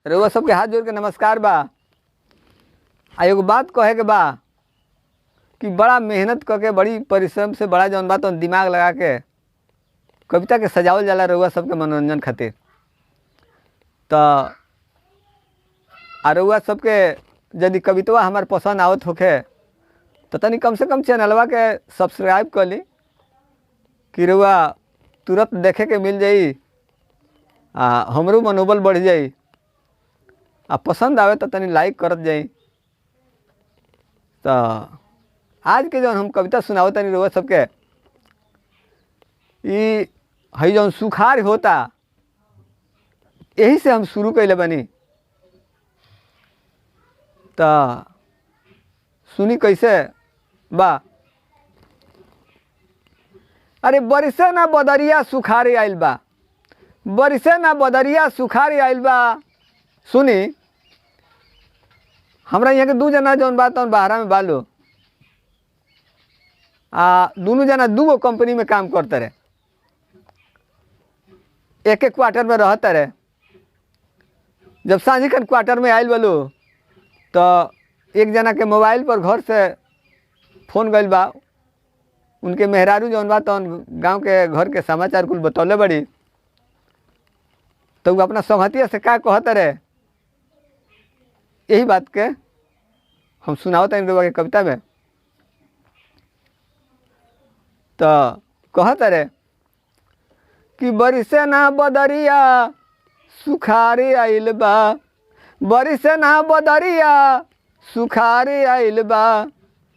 रउआ सबके हाथ जोड़ के नमस्कार बा। आ एगो बात कहे के बा कि बड़ा मेहनत करके बड़ी परिश्रम से बड़ा जौन बात दिमाग लगा के कविता के सजावल जाला रउआ सबके मनोरंजन खातिर। तो आ रउआ सबके यदि कवितवा हमार पसंद आवत होखे तो तनी कम से कम चैनलवा के सब्सक्राइब कर ली कि रउआ तुरंत देखे के मिल जाई, हमरो मनोबल बढ़ जाई। आ पसंद आवे तो तनी लाइक करत जाई। तो आज के जौन हम कविता सुनावत तनी रउआ सबके ई हई जौन सुखार होता यही से हम शुरू कैले बनी। तो सुनी कैसे बा। अरे बरिसे ना बदरिया सुखारे आइल बा, बरिसे ना बदरिया सुखारे आइल बा। सुनी हमरा यहाँ के दू जना जौन बात बाहरा में बालो, दोनों जना दूगो कंपनी में काम करते रहे, एक एक क्वार्टर में रहते रहे। जब सांझी खन क्वार्टर में आयल बलो तो एक जना के मोबाइल पर घर से फोन गइल बा। उनके मेहरारू जौन बा तौन गाँव के घर के समाचार कुल बतौले बड़ी। तो वो अपना संगतिया से का कहते रहे यही बात के हम सुनावत हैं रउआ के कविता में। तो कहते रहे कि बरिसे ना बदरिया सुखारे आइल बा, बरिसे ना बदरिया सुखारे आइल बा।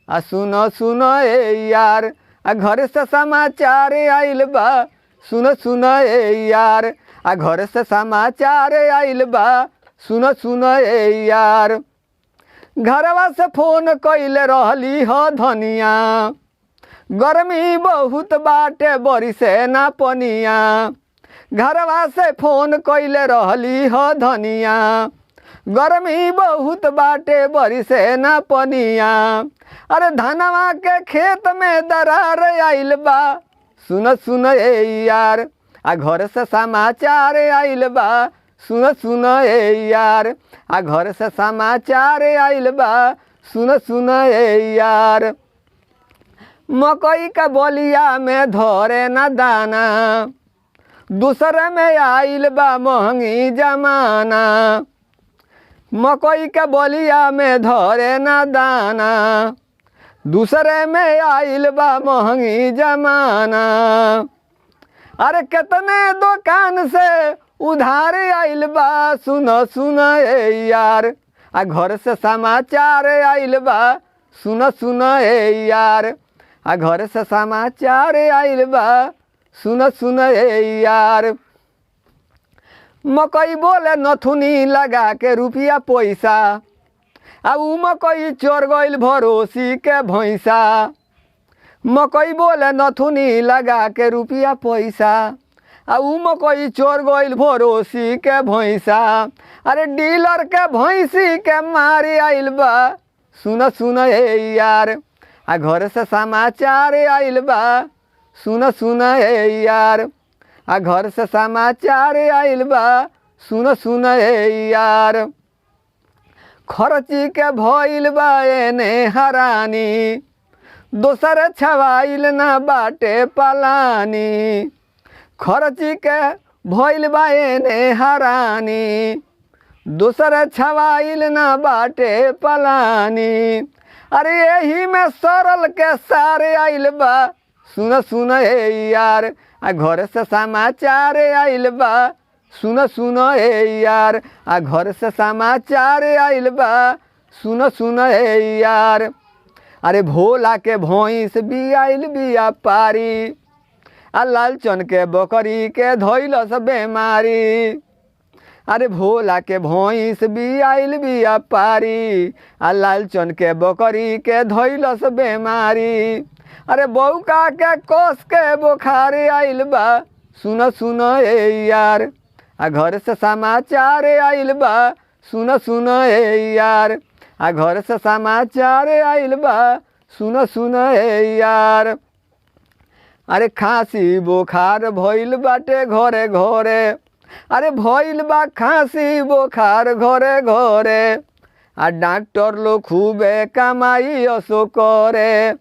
आ सुनो सुनो ए यार, आ घर से समाचार आइल बा। सुनो सुनो ए यार, आ घर से समाचार आइल बा। सुनो सुनो ए यार, घरवा से फोन कइले रहली ह धनिया, गर्मी बहुत बाटे बरिसे ना पनिया। घरवा से फोन कइले रहली ह धनिया, गर्मी बहुत बाटे बरिसे ना पनिया। अरे धनवा के खेत में दरार आइल बा। सुन सुन ए यार, आ घर से समाचार आइल बा। सुन सुन ए यार, आ घर से समाचार आइल बा। सुन सुन ए यार, मकई का बलिया में धरे ना दाना, दूसरे में आइल बा महंगी जमाना। मकई के बलिया में धरे ना दाना, दूसरे में आइल बा महंगी जमाना। अरे कितने दुकान से उधार आइल बा। सुनो सुनो ए यार, आ घर से समाचार आइल बा। सुनो सुनो ए यार, आ घर से समाचार आइल बा। सुनो सुनो ए यार, मकई बोले नथुनी लगा के रुपया पैसा, आ उ मकई चोर गइल भरोसी के भैंसा। मकई बोले नथुनी लगा के रुपया पैसा, आ उ मकई चोर गइल भरोसी के भैंसा। अरे डीलर के भैंसी के मारे आइल बा। सुन सुन ए यार, आ घर से समाचार आइल बा। सुन सुन ए यार, आ घर से समाचार आइल बा। सुन सुन ए यार, खर्ची के भइल बा एने हरानी, दोसर छवाइल ना बाटे पलानी। खर्ची के भइल बा एने हरानी, दोसर छवाइल ना बाटे पलानी। अरे यही में सरल के सारे आइल बा। सुन सुन ए यार, आ घर से समाचार आइल बा। सुन सुन ए यार, आ घर से समाचार आइल बा। सुन सुन ए यार, अरे भोला के भैंस भी आइल बिया पारी, आ लालचन के बकरी के धइलस बेमारी। अरे भोला के भैंस भी आइल बिया पारी, आ लालचन के बकरी के धइलस बेमारी। अरे बौका के कोस के बुखार आइल बा। सुन सुन ए यार, आ घर से समाचार आइल बा। सुन सुन ए यार, आ घर से समाचार आइल बा। सुन सुन ए यार, अरे खांसी बुखार भइल बाटे घरे घरे, अरे भइल बा खांसी बुखार घरे घरे आ डॉक्टर लोग खूबे कमाई असो करे।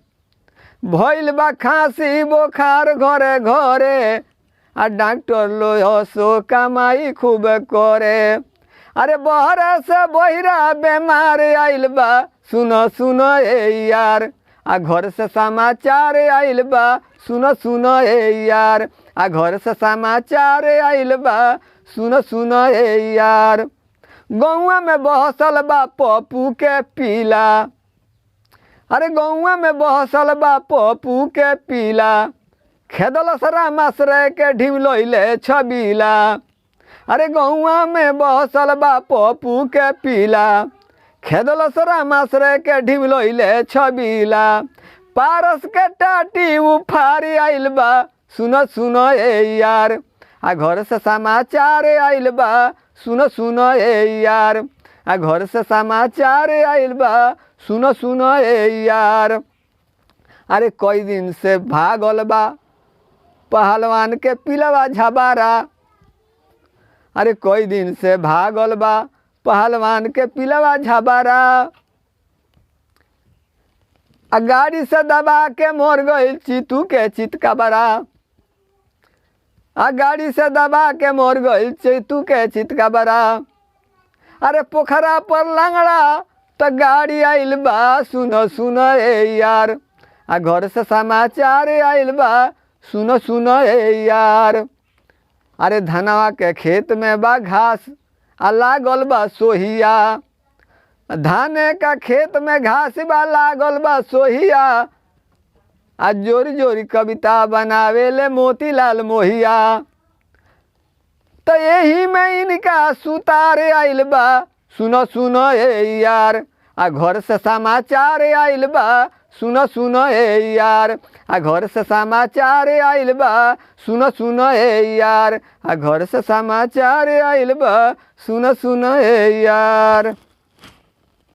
भइल बा खांसी बुखार घरे घरे आ डॉक्टर लोग असो कमाई खूब करे। अरे बहरा से बहिरा बेमार आइल बा सुनो सुनो ए यार आ घर से समाचार आइल बा सुनो सुनो ए यार आ घर से समाचार आइल बा सुनो सुनो ए यार। गौवा में बहसल बा पप्पू के पीला। अरे गौवा में बहसल बा पप्पू के पीला खेदल सरा मासरे के ढिमलोइले छबीला। अरे गौवा में बहसल बा पप्पू के पीला खेदल सरा मासरे के ढिमलोइले छबीला। पारस के टाटी उफारी आइल बा सुनो सुनो ए यार आ घर से समाचार आइल बा सुनो सुनो ए यार आ घर से समाचार आइल बा सुनो सुनो ए यार। अरे कई दिन से भागल बा पहलवान के पिलवा झबारा। अरे कई दिन से भागल बा पहलवान के पिलवा झबारा। आ गाड़ी से दबा के मोर गइल चितू के चितकबरा। आ गाड़ी से दबा के मोर गइल चितू के चितकबरा। अरे पोखरा पर लंगड़ा तो गाड़ी आइल बा सुनो सुनो ए यार आ घर से समाचार आइल बा सुनो सुनो ए यार। अरे धनवा के खेत में बा घास आ लागल बा सोहिया। धाने का खेत में घास बा लागल बा सोहिया आ जोरी जोरी कविता बनावेले मोतीलाल मोहिया। तो यही में इनका सुतार आइल बा सुनो सुनो ए यार आ घर से समाचार आइल बा सुनो सुनो ए यार आ घर से समाचार आइल बा सुनो सुनो ए यार आ घर से समाचार आइल बा सुनो सुनो ए यार।